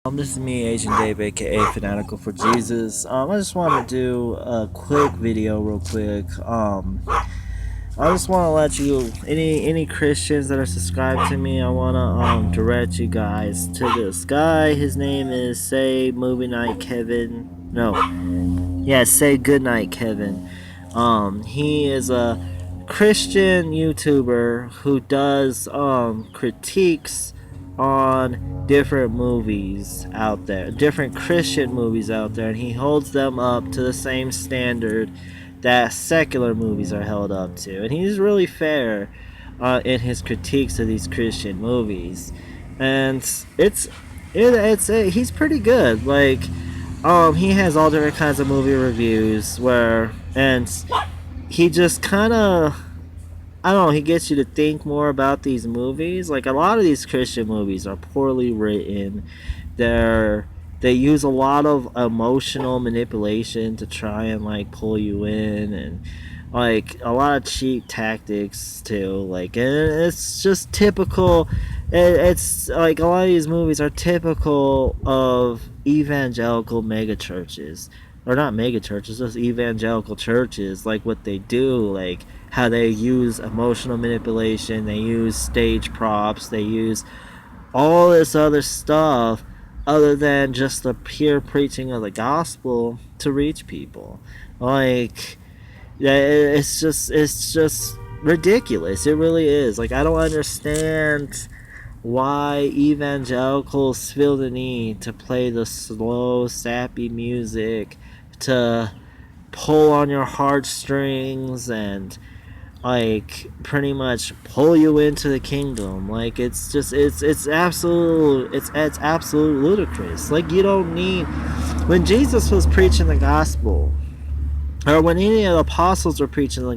This is me, Agent Dave, aka Fanatical for Jesus. I just want to do a quick video, real quick. I just want to let you, any Christians that are subscribed to me, I want to direct you guys to this guy. His name is Say Night Kevin. No, yeah, Say Goodnight Kevin. He is a Christian YouTuber who does critiques on different movies out there, different Christian movies out there, and he holds them up to the same standard that secular movies are held up to. And he's really fair in his critiques of these Christian movies, and he's pretty good. Like, he has all different kinds of movie reviews and he just kind of, I don't know, he gets you to think more about these movies. Like, a lot of these Christian movies are poorly written. They use a lot of emotional manipulation to try and like pull you in, and like a lot of cheap tactics too. Like, and it's just typical. It's like a lot of these movies are typical of evangelical mega churches, or not mega churches, just evangelical churches. Like what they do, like how they use emotional manipulation, they use stage props, they use all this other stuff other than just the pure preaching of the gospel to reach people. Like, yeah, it's just ridiculous. It really is. Like, I don't understand why evangelicals feel the need to play the slow, sappy music to pull on your heartstrings and like pretty much pull you into the kingdom. Like, it's absolute ludicrous. Like, you don't need, when Jesus was preaching the gospel, or when any of the apostles were preaching the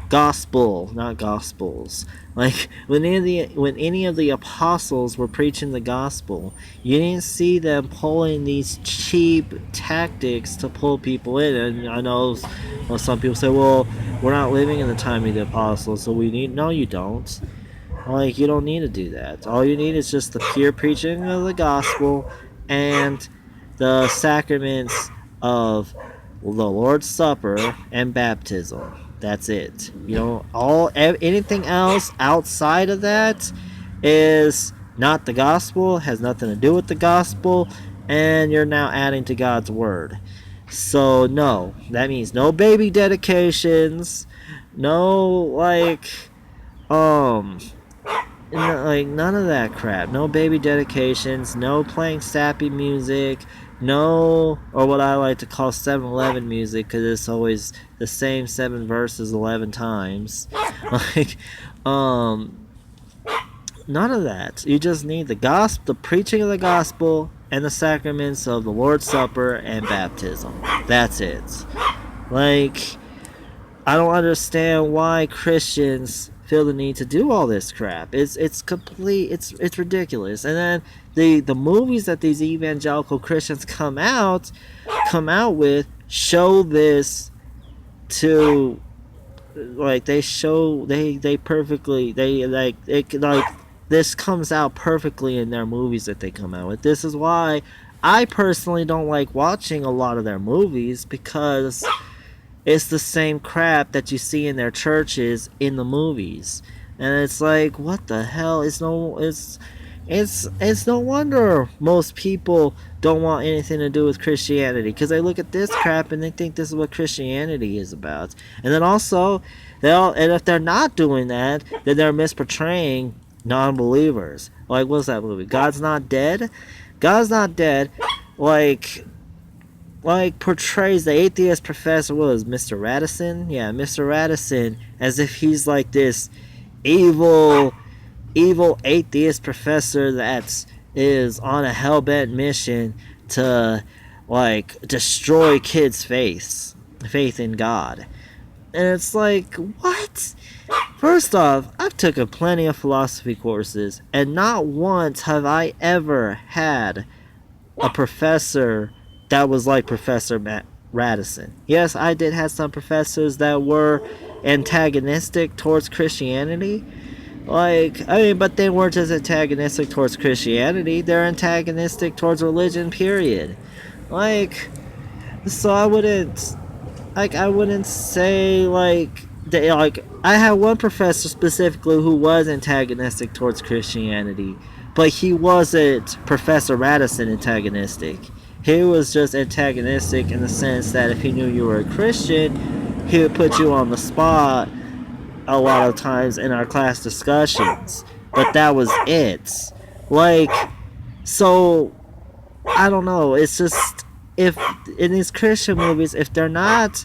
gospel, not gospels. Like, when any of the apostles were preaching the gospel, you didn't see them pulling these cheap tactics to pull people in. And I know, well, some people say, well, we're not living in the time of the apostles, so we need, no, you don't. Like, you don't need to do that. All you need is just the pure preaching of the gospel and the sacraments of the Lord's Supper and baptism. That's it. You know, anything else outside of that is not the gospel, has nothing to do with the gospel, and you're now adding to God's word. So no, that means no baby dedications, no um like none of that crap. No baby dedications, no playing sappy music, no, or what I like to call 7-Eleven music, because it's always the same 7 verses 11 times. Like, none of that. You just need the gospel, the preaching of the gospel, and the sacraments of the Lord's Supper and baptism. That's it. Like, I don't understand why Christians feel the need to do all this crap. It's ridiculous. And then the movies that these evangelical Christians come out with show this to, like, they perfectly, they like it, like, this comes out perfectly in their movies that they come out with. This is why I personally don't like watching a lot of their movies, because it's the same crap that you see in their churches in the movies. And it's like, what the hell? It's no wonder most people don't want anything to do with Christianity, because they look at this crap and they think this is what Christianity is about. And then also, and if they're not doing that, then they're misportraying non-believers. Like, what's that movie? God's Not Dead? God's Not Dead, like portrays the atheist professor, what was Mr. Radisson? Yeah, Mr. Radisson, as if he's like this evil atheist professor that is on a hell-bent mission to like destroy kids' faith in God. And it's like, what? First off, I've taken plenty of philosophy courses, and not once have I ever had a professor that was like Professor Radisson. Yes, I did have some professors that were antagonistic towards Christianity, Like, I mean, but they weren't just antagonistic towards Christianity, they're antagonistic towards religion, period. Like, so I wouldn't say, like, they, like, I had one professor specifically who was antagonistic towards Christianity, but he wasn't Professor Radisson antagonistic. He was just antagonistic in the sense that if he knew you were a Christian, he would put you on the spot a lot of times in our class discussions. But that was it. Like, so, I don't know. It's just, if in these Christian movies, if they're not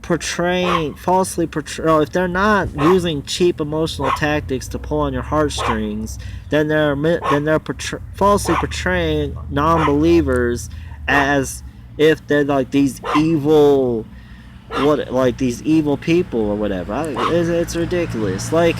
portraying falsely portray, if they're not using cheap emotional tactics to pull on your heartstrings, then they're falsely portraying non-believers as if they're like these evil, what, like these evil people or whatever. It's ridiculous. Like,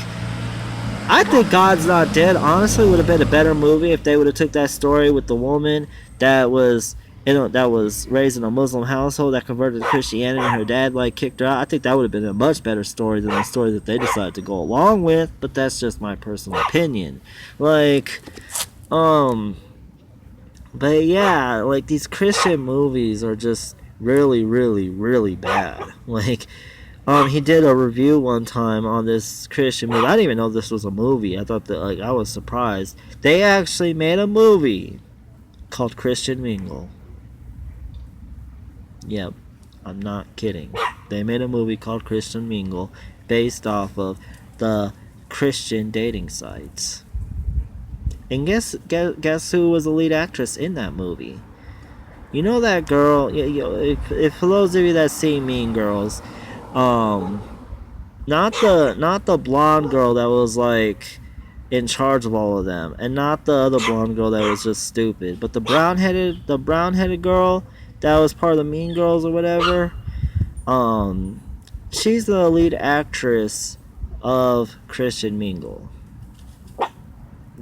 I think God's Not Dead honestly would have been a better movie if they would have took that story with the woman that was, that was raised in a Muslim household that converted to Christianity and her dad like kicked her out. I think that would have been a much better story than the story that they decided to go along with. But that's just my personal opinion. Like, but yeah, like these Christian movies are just really, really, really bad. Like, he did a review one time on this Christian movie. I didn't even know this was a movie. I thought that, like, I was surprised. They actually made a movie called Christian Mingle. Yep, I'm not kidding. They made a movie called Christian Mingle based off of the Christian dating sites. And guess who was the lead actress in that movie? You know that girl. If for those of you that see Mean Girls, not the blonde girl that was like in charge of all of them, and not the other blonde girl that was just stupid, but the brown headed girl that was part of the Mean Girls or whatever. She's the lead actress of Christian Mingle.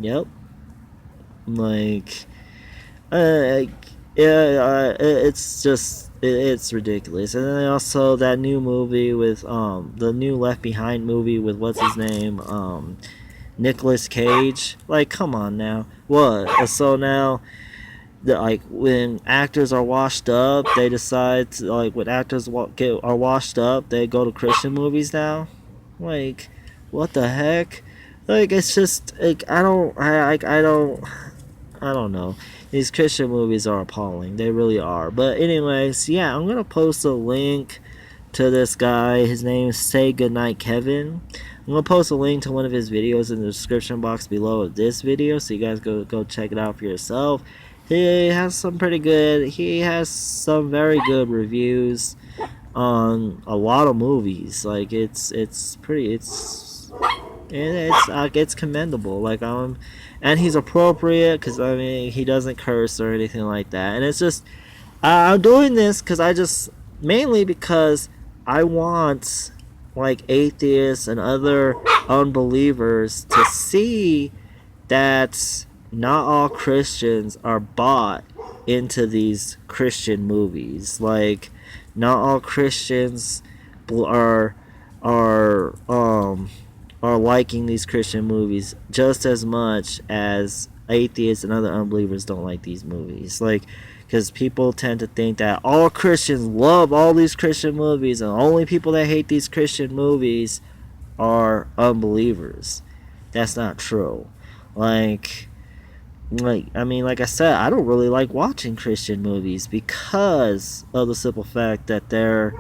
Yep. Like, yeah, it's just it's ridiculous. And then also that new movie with the new Left Behind movie with what's his name, Nicolas Cage. Like, come on now, what? So now, like, when actors are washed up, they decide to, like, when actors are washed up, they go to Christian movies now. Like, what the heck? Like, it's just like I don't know. These Christian movies are appalling. They really are. But anyways, yeah, I'm gonna post a link to this guy. His name is Say Goodnight Kevin. I'm gonna post a link to one of his videos in the description box below of this video, so you guys go check it out for yourself. He has some very good reviews on a lot of movies. Like, it's commendable. Like, and he's appropriate because, I mean, he doesn't curse or anything like that. And it's just, I'm doing this mainly because I want, like, atheists and other unbelievers to see that not all Christians are bought into these Christian movies. Like, not all Christians are liking these Christian movies just as much as atheists and other unbelievers don't like these movies. Like, because people tend to think that all Christians love all these Christian movies and only people that hate these Christian movies are unbelievers. That's not true. Like, I mean, like I said, I don't really like watching Christian movies because of the simple fact that they're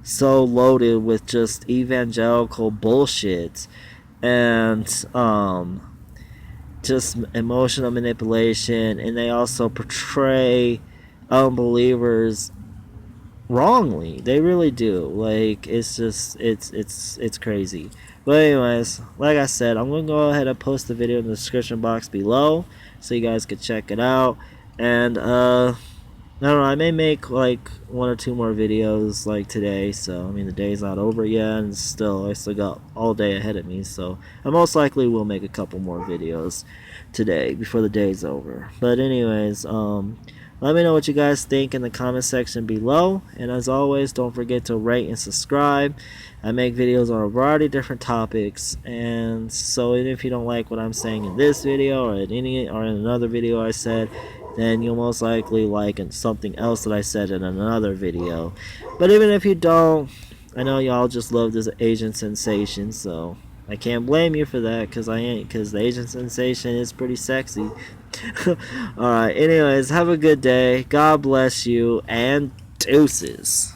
so loaded with just evangelical bullshit and just emotional manipulation, and they also portray unbelievers wrongly. They really do. Like, it's just it's crazy. But anyways, like I said, I'm gonna go ahead and post the video in the description box below so you guys could check it out. And I don't know, I may make like one or two more videos like today. So I mean, the day's not over yet, and I still got all day ahead of me, so I most likely will make a couple more videos today before the day's over. But anyways, Let me know what you guys think in the comment section below. And as always, don't forget to rate and subscribe. I make videos on a variety of different topics. And so even if you don't like what I'm saying in this video or in another video I said, then you'll most likely like something else that I said in another video. But even if you don't, I know y'all just love this Asian sensation, so I can't blame you for that, because I ain't, because the Asian sensation is pretty sexy. Alright, anyways, have a good day. God bless you, and deuces.